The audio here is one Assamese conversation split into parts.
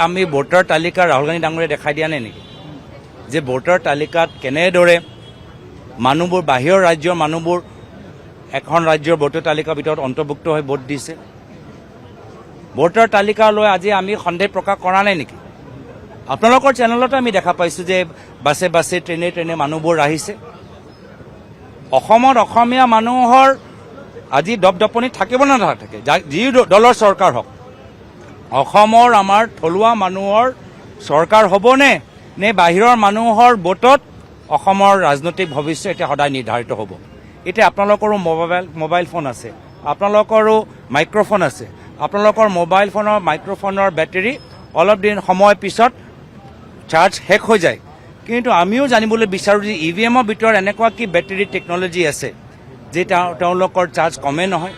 আমি ভোটাৰ তালিকা ৰাহুল গান্ধী ডাঙৰীয়ে দেখাই দিয়া নাই নেকি যে ভোটাৰ তালিকাত কেনেদৰে মানুহবোৰ বাহিৰৰ ৰাজ্যৰ মানুহবোৰ এখন ৰাজ্যৰ ভোটাৰ তালিকাৰ ভিতৰত অন্তৰ্ভুক্ত হৈ ভোট দিছে। ভোটাৰ তালিকা লৈ আজি আমি সন্দেহ প্ৰকাশ কৰা নাই নেকি? আপোনালোকৰ চেনেলতে আমি দেখা পাইছোঁ যে বাছে বাছে ট্ৰেইনে ট্ৰেইনে মানুহবোৰ আহিছে। অসমত অসমীয়া মানুহৰ আজি দপদপনি থাকিব নে নাথাকে, যি দলৰ চৰকাৰ হওক, অসমৰ আমাৰ থলুৱা মানুহৰ চৰকাৰ হ'বনে নে বাহিৰৰ মানুহৰ ভোটত অসমৰ ৰাজনৈতিক ভৱিষ্যত এতিয়া সদায় নিৰ্ধাৰিত হ'ব। এতিয়া আপোনালোকৰো মোবাইল ফোন আছে, আপোনালোকৰো মাইক্ৰফোন আছে, আপোনালোকৰ মোবাইল ফোনৰ মাইক্ৰফোনৰ বেটেৰী অলপ দিন সময় পিছত চাৰ্জ শেষ হৈ যায়। কিন্তু আমিও জানিবলৈ বিচাৰোঁ যে ইভিএমৰ ভিতৰত এনেকুৱা কি বেটেৰী টেকনলজি আছে যে তেওঁলোকৰ চাৰ্জ কমে নহয়।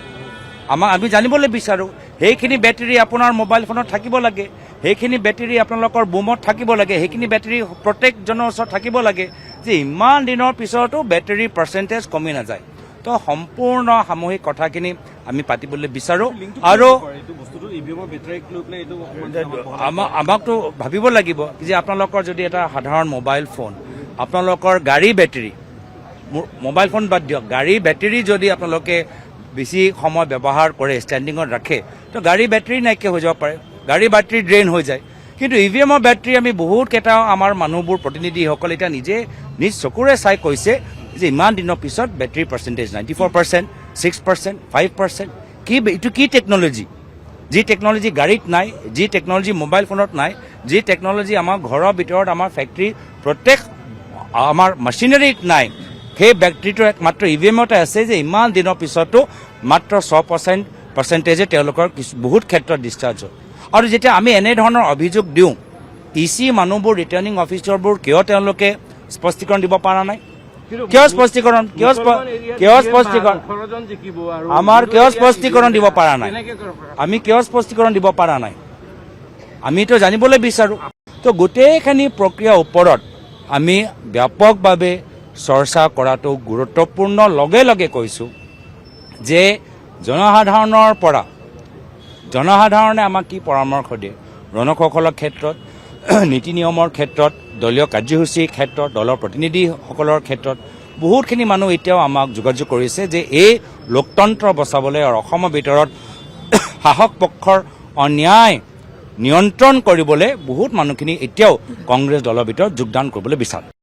আমি জানিবলৈ বিচাৰোঁ সেইখিনি বেটেৰী আপোনাৰ মোবাইল ফোনত থাকিব লাগে, সেইখিনি বেটেৰী আপোনালোকৰ বুমত থাকিব লাগে, সেইখিনি বেটেৰী প্ৰত্যেকজনৰ ওচৰত থাকিব লাগে যে ইমান দিনৰ পিছতো বেটেৰী পাৰ্চেণ্টেজ কমি নাযায়। তো সম্পূৰ্ণ সামূহিক কথাখিনি আমি পাতিবলৈ বিচাৰোঁ আৰু আমাকতো ভাবিব লাগিব যে আপোনালোকৰ যদি এটা সাধাৰণ মোবাইল ফোন, আপোনালোকৰ গাড়ী বেটেৰী, মোবাইল ফোন বাদ দিয়ক, গাড়ী বেটেৰী যদি আপোনালোকে বেছি সময় ব্যৱহাৰ কৰে, ষ্টেণ্ডিঙত ৰাখে, তো গাড়ী বেটেৰী নাইকিয়া হৈ যাব পাৰে, গাড়ী বেটেৰী ড্ৰেইন হৈ যায়। কিন্তু ইভিএমৰ বেটেৰী আমি বহুতকেইটা আমাৰ মানুহবোৰ প্ৰতিনিধিসকলে এতিয়া নিজ চকুৰে চাই কৈছে যে ইমান দিনৰ পিছত বেটেৰী পাৰ্চেণ্টেজ 94%, 6%, 5%। এইটো কি টেকনলজি? যি টেকনলজি গাড়ীত নাই, যি টেকনলজি মোবাইল ফোনত নাই, যি টেকনলজি আমাৰ ঘৰৰ ভিতৰত আমাৰ ফেক্টৰী প্ৰত্যেক আমাৰ মেচিনাৰীত নাই, সেই বেটেৰীটো একমাত্ৰ ইভিএমতে আছে যে ইমান দিনৰ পিছতো মাত্ৰ 6% তেওঁলোকৰ বহুত ক্ষেত্ৰত ডিscharge হয়। আৰু যেতিয়া আমি এনেধৰণৰ অভিযোগ দিওঁ, ইচি মানুহবোৰ ৰিটাৰ্ণিং অফিচাৰবোৰ কিয় তেওঁলোকে স্পষ্টীকৰণ দিব পৰা নাই? কিয় স্পষ্টীকৰণ আমাৰ কিয় স্পষ্টীকৰণ দিব পৰা নাই? আমি কিয় স্পষ্টীকৰণ দিব পৰা নাই? আমিতো জানিবলৈ বিচাৰোঁ। তো গোটেইখিনি প্ৰক্ৰিয়াৰ ওপৰত আমি ব্যাপকভাৱে চৰ্চা কৰাটো গুৰুত্বপূৰ্ণ। লগে লগে কৈছোঁ যে জনসাধাৰণে আমাক কি পৰামৰ্শ দিয়ে, ৰণসকলৰ ক্ষেত্ৰত, নীতি নিয়মৰ ক্ষেত্ৰত, দলীয় কাৰ্যসূচীৰ ক্ষেত্ৰত, দলৰ প্ৰতিনিধিসকলৰ ক্ষেত্ৰত বহুতখিনি মানুহ এতিয়াও আমাক যোগাযোগ কৰিছে যে এই লোকতন্ত্ৰ বচাবলৈ আৰু অসমৰ ভিতৰত শাসক পক্ষৰ অন্যায় নিয়ন্ত্ৰণ কৰিবলৈ বহুত মানুহখিনি এতিয়াও কংগ্ৰেছ দলৰ ভিতৰত যোগদান কৰিবলৈ বিচাৰে।